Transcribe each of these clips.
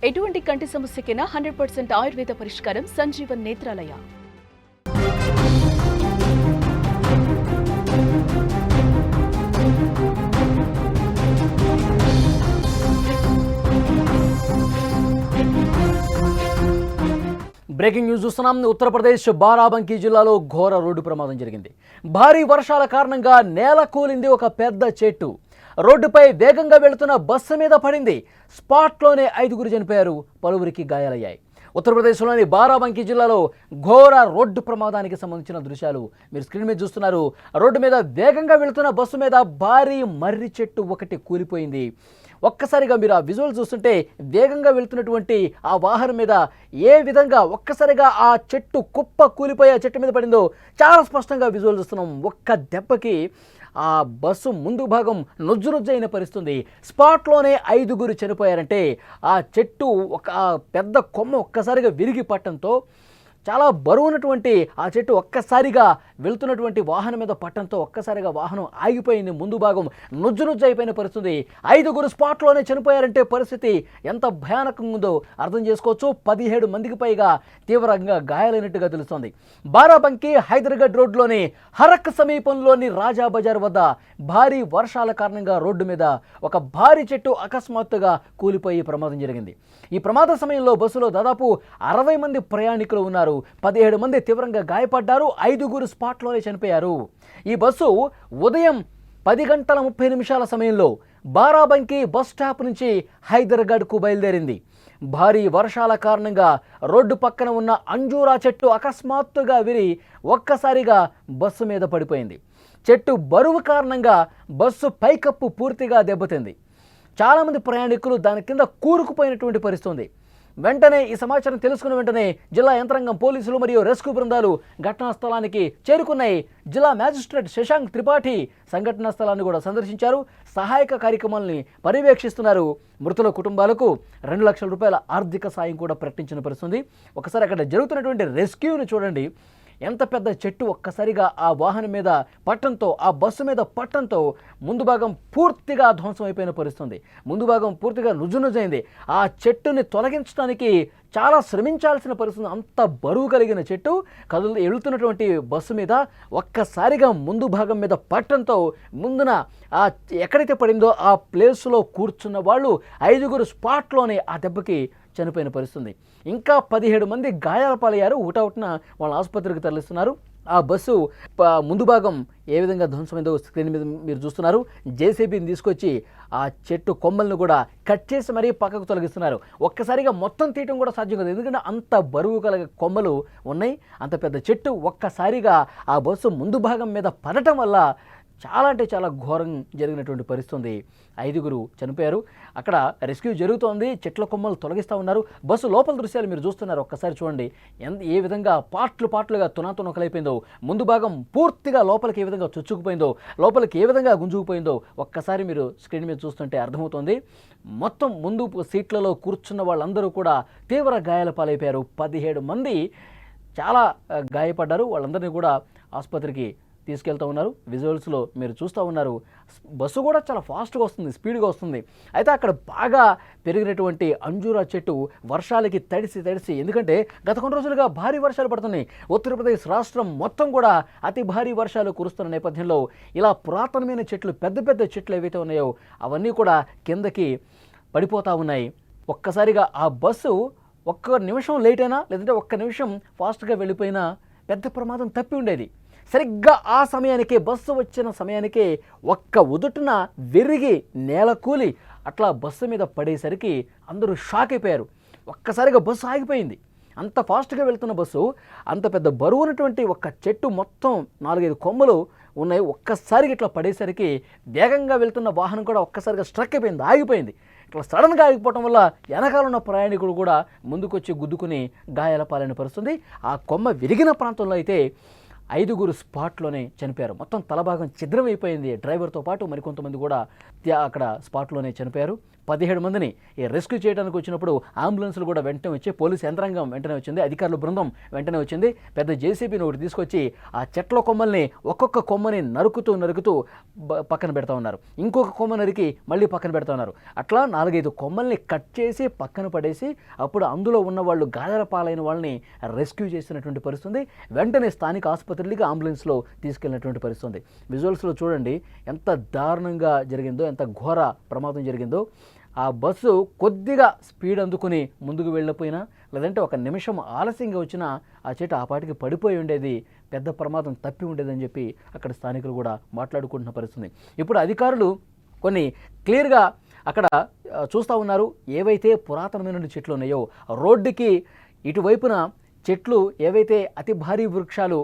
ఎటువంటి కంటి సమస్యకైనా 100% ఆయుర్వేద పరిష్కారం సంజీవన్ నేత్రాలయ. బ్రేకింగ్ న్యూస్ చూస్తున్నాం. ఉత్తరప్రదేశ్ బారాబంకీ జిల్లాలో ఘోర రోడ్డు ప్రమాదం జరిగింది. భారీ వర్షాల కారణంగా నేల కూలింది ఒక పెద్ద చెట్టు. రోడ్డుపై వేగంగా వెళుతున్న బస్సు మీద పడింది. స్పాట్లోనే 5 చనిపోయారు, పలువురికి గాయాలయ్యాయి. ఉత్తరప్రదేశ్లోని బారాబంకీ జిల్లాలో ఘోర రోడ్డు ప్రమాదానికి సంబంధించిన దృశ్యాలు మీరు స్క్రీన్ మీద చూస్తున్నారు. రోడ్డు మీద వేగంగా వెళుతున్న బస్సు మీద భారీ మర్రి చెట్టు ఒకటి కూలిపోయింది. ఒక్కసారిగా మీరు ఆ విజువల్ చూస్తుంటే వేగంగా వెళ్తున్నటువంటి ఆ వాహనం మీద ఏ విధంగా ఒక్కసారిగా ఆ చెట్టు కుప్ప కూలిపోయి ఆ చెట్టు మీద పడిందో చాలా స్పష్టంగా విజువల్ చూస్తున్నాం. ఒక్క దెబ్బకి ఆ బస్సు ముందు భాగం నుజ్జునుజ్జైన పరిస్థితుంది. స్పాట్లోనే 5 చనిపోయారంటే ఆ చెట్టు ఒక పెద్ద కొమ్మ ఒక్కసారిగా విరిగి పట్టడంతో చాలా బరువున్నటువంటి ఆ చెట్టు ఒక్కసారిగా వెళ్తున్నటువంటి వాహనం మీద పట్టడంతో ఒక్కసారిగా వాహనం ఆగిపోయింది. ముందు భాగం నుజ్జు అయిపోయిన పరిస్థితి. 5 స్పాట్లోనే చనిపోయారంటే పరిస్థితి ఎంత భయానకంగా ఉందో అర్థం చేసుకోవచ్చు. 17 మందికి పైగా తీవ్రంగా గాయాలైనట్టుగా తెలుస్తోంది. బారాబంకీ హైదరాబాద్ రోడ్లోని హరక్ సమీపంలోని రాజా బజార్ వద్ద భారీ వర్షాల కారణంగా రోడ్డు మీద ఒక భారీ చెట్టు అకస్మాత్తుగా కూలిపోయి ప్రమాదం జరిగింది. ఈ ప్రమాద సమయంలో బస్సులో దాదాపు 60 మంది ప్రయాణికులు ఉన్నారు. 17 మంది తీవ్రంగా గాయపడ్డారు. 5 స్పాట్లోనే చనిపోయారు. ఈ బస్సు ఉదయం 10:30 సమయంలో బారాబంకీ బస్ స్టాప్ నుంచి హైదరాబాద్కు బయలుదేరింది. భారీ వర్షాల కారణంగా రోడ్డు పక్కన ఉన్న అంజూరా చెట్టు అకస్మాత్తుగా విరి ఒక్కసారిగా బస్సు మీద పడిపోయింది. చెట్టు బరువు కారణంగా బస్సు పైకప్పు పూర్తిగా దెబ్బతింది. చాలామంది ప్రయాణికులు దాని కింద కూరుకుపోయినటువంటి పరిస్థితి ఉంది. వెంటనే ఈ సమాచారం తెలుసుకున్న వెంటనే జిల్లా యంత్రాంగం, పోలీసులు మరియు రెస్క్యూ బృందాలు ఘటనా స్థలానికి చేరుకున్నాయి. జిల్లా మ్యాజిస్ట్రేట్ శశాంక్ త్రిపాఠి సంఘటనా స్థలాన్ని కూడా సందర్శించారు. సహాయక కార్యక్రమాలని పర్యవేక్షిస్తున్నారు. మృతుల కుటుంబాలకు 2 లక్షల రూపాయల ఆర్థిక సాయం కూడా ప్రకటించిన పరిస్థితుంది. ఒకసారి అక్కడ జరుగుతున్నటువంటి రెస్క్యూని చూడండి. ఎంత పెద్ద చెట్టు ఒక్కసారిగా ఆ వాహనం మీద పట్టడంతో, ఆ బస్సు మీద పట్టడంతో ముందు భాగం పూర్తిగా ధ్వంసం అయిపోయిన పరిస్థితుంది. ముందు భాగం పూర్తిగా నుజ్జునుజ్జైంది. ఆ చెట్టుని తొలగించడానికి చాలా శ్రమించాల్సిన పరిస్థితి. అంత బరువు కలిగిన చెట్టు వెళుతున్నటువంటి బస్సు మీద ఒక్కసారిగా ముందు భాగం మీద పట్టడంతో ముందున ఆ ఎక్కడైతే పడిందో ఆ ప్లేస్లో కూర్చున్న వాళ్ళు 5 స్పాట్లోనే ఆ దెబ్బకి చనిపోయిన పరిస్థితుంది. ఇంకా 17 మంది గాయాల పాలయ్యారు. ఊటవుట్న వాళ్ళ ఆసుపత్రికి తరలిస్తున్నారు. ఆ బస్సు ముందు భాగం ఏ విధంగా ధ్వంసమైందో స్క్రీన్ మీద మీరు చూస్తున్నారు. జేసీబీని తీసుకొచ్చి ఆ చెట్టు కొమ్మలను కూడా కట్ చేసి మరీ పక్కకు తొలగిస్తున్నారు. ఒక్కసారిగా మొత్తం తీయటం కూడా సాధ్యం కాదు, ఎందుకంటే అంత బరువు కలిగే కొమ్మలు ఉన్నాయి. అంత పెద్ద చెట్టు ఒక్కసారిగా ఆ బస్సు ముందు భాగం మీద పడటం వల్ల చాలా అంటే చాలా ఘోరం జరిగినటువంటి పరిస్థితి. 5 చనిపోయారు. అక్కడ రెస్క్యూ జరుగుతోంది. చెట్ల కొమ్మలు తొలగిస్తూ ఉన్నారు. బస్సు లోపల దృశ్యాలు మీరు చూస్తున్నారు. ఒక్కసారి చూడండి ఏ విధంగా పార్ట్లుగా తునాతునకలైపోయిందో. ముందు భాగం పూర్తిగా లోపలికి ఏ విధంగా చొచ్చుకుపోయిందో, లోపలికి ఏ విధంగా గుంజుకుపోయిందో ఒక్కసారి మీరు స్క్రీన్ మీద చూస్తుంటే అర్థమవుతోంది. మొత్తం ముందు సీట్లలో కూర్చున్న వాళ్ళందరూ కూడా తీవ్ర గాయాల పాలైపోయారు. 17 మంది చాలా గాయపడ్డారు. వాళ్ళందరినీ కూడా ఆసుపత్రికి తీసుకెళ్తూ ఉన్నారు. విజువల్స్లో మీరు చూస్తూ ఉన్నారు. బస్సు కూడా చాలా ఫాస్ట్గా వస్తుంది, స్పీడ్గా వస్తుంది. అయితే అక్కడ బాగా పెరిగినటువంటి అంజూరా చెట్టు వర్షాలకి తడిసి ఎందుకంటే గత కొన్ని రోజులుగా భారీ వర్షాలు పడుతున్నాయి. ఉత్తరప్రదేశ్ రాష్ట్రం మొత్తం కూడా అతి భారీ వర్షాలు కురుస్తున్న నేపథ్యంలో ఇలా పురాతనమైన చెట్లు, పెద్ద చెట్లు ఏవైతే ఉన్నాయో అవన్నీ కూడా కిందకి పడిపోతూ ఉన్నాయి. ఒక్కసారిగా ఆ బస్సు 1 నిమిషం లేట్ అయినా, లేదంటే 1 నిమిషం ఫాస్ట్గా వెళ్ళిపోయినా పెద్ద ప్రమాదం తప్పి ఉండేది. సరిగ్గా ఆ సమయానికే, బస్సు వచ్చిన సమయానికే ఒక్క ఉదుటున విరిగి నేల కూలి అట్లా బస్సు మీద పడేసరికి అందరూ షాక్ అయిపోయారు. ఒక్కసారిగా బస్సు ఆగిపోయింది. అంత ఫాస్ట్గా వెళ్తున్న బస్సు, అంత పెద్ద బరువునటువంటి ఒక చెట్టు మొత్తం 4-5 కొమ్మలు ఉన్నాయి. ఒక్కసారిగా ఇట్లా పడేసరికి వేగంగా వెళ్తున్న వాహనం కూడా ఒక్కసారిగా స్ట్రక్ అయిపోయింది, ఆగిపోయింది. ఇట్లా సడన్గా ఆగిపోవటం వల్ల వెనకాల ఉన్న ప్రయాణికులు కూడా ముందుకొచ్చి గుద్దుకుని గాయాల పాలైన పరిస్థితుంది. ఆ కొమ్మ విరిగిన ప్రాంతంలో అయితే 5 స్పాట్లోనే చనిపోయారు. మొత్తం తలభాగం ఛిద్రమైపోయింది. డ్రైవర్తో పాటు మరికొంతమంది కూడా అక్కడ స్పాట్లోనే చనిపోయారు. 17 మందిని ఈ రెస్క్యూ చేయడానికి వచ్చినప్పుడు అంబులెన్స్లు కూడా వెంటనే వచ్చి పోలీసు యంత్రాంగం వెంటనే వచ్చింది, అధికారుల బృందం వెంటనే వచ్చింది. పెద్ద జేసీబీని ఒకటి తీసుకొచ్చి ఆ చెట్ల కొమ్మల్ని ఒక్కొక్క కొమ్మని నరుకుతూ పక్కన పెడతా ఉన్నారు. ఇంకొక కొమ్మ నరికి మళ్ళీ పక్కన పెడతా ఉన్నారు. అట్లా 4-5 కొమ్మల్ని కట్ చేసి పక్కన పడేసి అప్పుడు అందులో ఉన్న వాళ్ళు గాయాల పాలైన వాళ్ళని రెస్క్యూ చేసినటువంటి పరిస్థితి. వెంటనే స్థానిక ఆసుపత్రికి అంబులెన్స్లో తీసుకెళ్ళినటువంటి పరిస్థితి. విజువల్స్లో చూడండి ఎంత దారుణంగా జరిగిందో, ఎంత ఘోర ప్రమాదం జరిగిందో. ఆ బస్సు కొద్దిగా స్పీడ్ అందుకుని ముందుకు వెళ్ళిపోయినా, లేదంటే ఒక నిమిషం ఆలస్యంగా వచ్చినా ఆ చెట్టు ఆ పాటికి పడిపోయి ఉండేది, పెద్ద ప్రమాదం తప్పి ఉండేదని చెప్పి అక్కడ స్థానికులు కూడా మాట్లాడుకుంటున్న పరిస్థితి. ఇప్పుడు అధికారులు కొన్ని క్లియర్గా అక్కడ చూస్తూ ఉన్నారు. ఏవైతే పురాతనమైన చెట్లు ఉన్నాయో రోడ్డుకి ఇటువైపున చెట్లు, ఏవైతే అతి భారీ వృక్షాలు,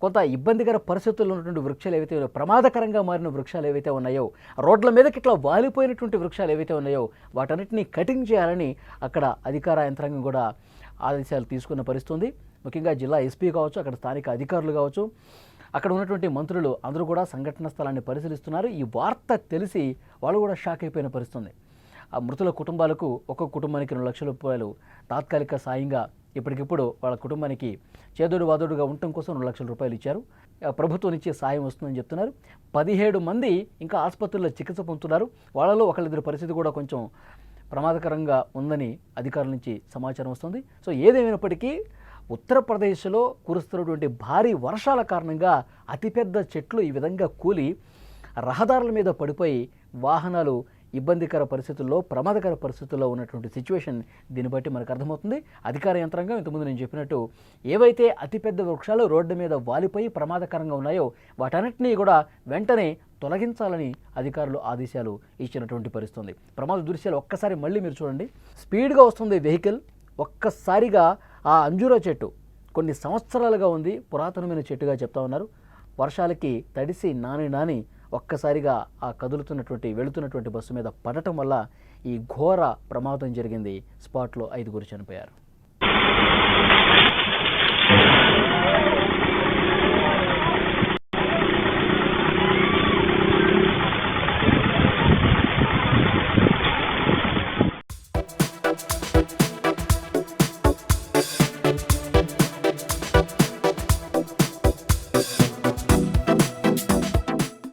కొంత ఇబ్బందికర పరిస్థితుల్లో ఉన్నటువంటి వృక్షాలు ఏవైతే ఉన్నాయో, ప్రమాదకరంగా మారిన వృక్షాలు ఏవైతే ఉన్నాయో, రోడ్ల మీదకి ఇట్లా వాలిపోయినటువంటి వృక్షాలు ఏవైతే ఉన్నాయో వాటన్నిటిని కటింగ్ చేయాలని అక్కడ అధికార యంత్రాంగం కూడా ఆదేశాలు తీసుకున్న పరిస్థితి. ముఖ్యంగా జిల్లా ఎస్పీ కావచ్చు, అక్కడ స్థానిక అధికారులు కావచ్చు, అక్కడ ఉన్నటువంటి మంత్రులు అందరూ కూడా సంఘటన స్థలాన్ని పరిశీలిస్తున్నారు. ఈ వార్త తెలిసి వాళ్ళు కూడా షాక్ అయిపోయిన పరిస్థితి. ఆ మృతుల కుటుంబాలకు ఒక్కొక్క కుటుంబానికి 2 లక్షల రూపాయలు తాత్కాలిక సాయంగా ఇప్పటికిప్పుడు వాళ్ళ కుటుంబానికి చేదోడు వాదోడుగా ఉండటం కోసం 2 లక్షల రూపాయలు ఇచ్చారు. ప్రభుత్వం నుంచి సాయం వస్తుందని చెప్తున్నారు. 17 మంది ఇంకా ఆసుపత్రుల్లో చికిత్స పొందుతున్నారు. వాళ్ళలో ఒకళ్ళిద్దరి పరిస్థితి కూడా కొంచెం ప్రమాదకరంగా ఉందని అధికారుల నుంచి సమాచారం వస్తుంది. సో ఏదేమైనప్పటికీ ఉత్తరప్రదేశ్లో కురుస్తున్నటువంటి భారీ వర్షాల కారణంగా అతిపెద్ద చెట్లు ఈ విధంగా కూలి రహదారుల మీద పడిపోయి వాహనాలు ఇబ్బందికర పరిస్థితుల్లో, ప్రమాదకర పరిస్థితుల్లో ఉన్నటువంటి సిచ్యువేషన్ దీన్ని బట్టి మనకు అర్థమవుతుంది. అధికార యంత్రాంగం ఇంతకుముందు నేను చెప్పినట్టు ఏవైతే అతిపెద్ద వృక్షాలు రోడ్డు మీద వాలిపోయి ప్రమాదకరంగా ఉన్నాయో వాటన్నిటినీ కూడా వెంటనే తొలగించాలని అధికారులు ఆదేశాలు ఇచ్చినటువంటి పరిస్థితుంది. ప్రమాద దృశ్యాలు ఒక్కసారి మళ్ళీ మీరు చూడండి. స్పీడ్గా వస్తుంది వెహికల్, ఒక్కసారిగా ఆ అంజూరా చెట్టు కొన్ని సంవత్సరాలుగా ఉంది, పురాతనమైన చెట్టుగా చెప్తా ఉన్నారు. వర్షాలకి తడిసి నాని ఒక్కసారిగా ఆ వెళుతున్నటువంటి బస్సు మీద పడటం వల్ల ఈ ఘోర ప్రమాదం జరిగింది. స్పాట్లో 5 చనిపోయారు.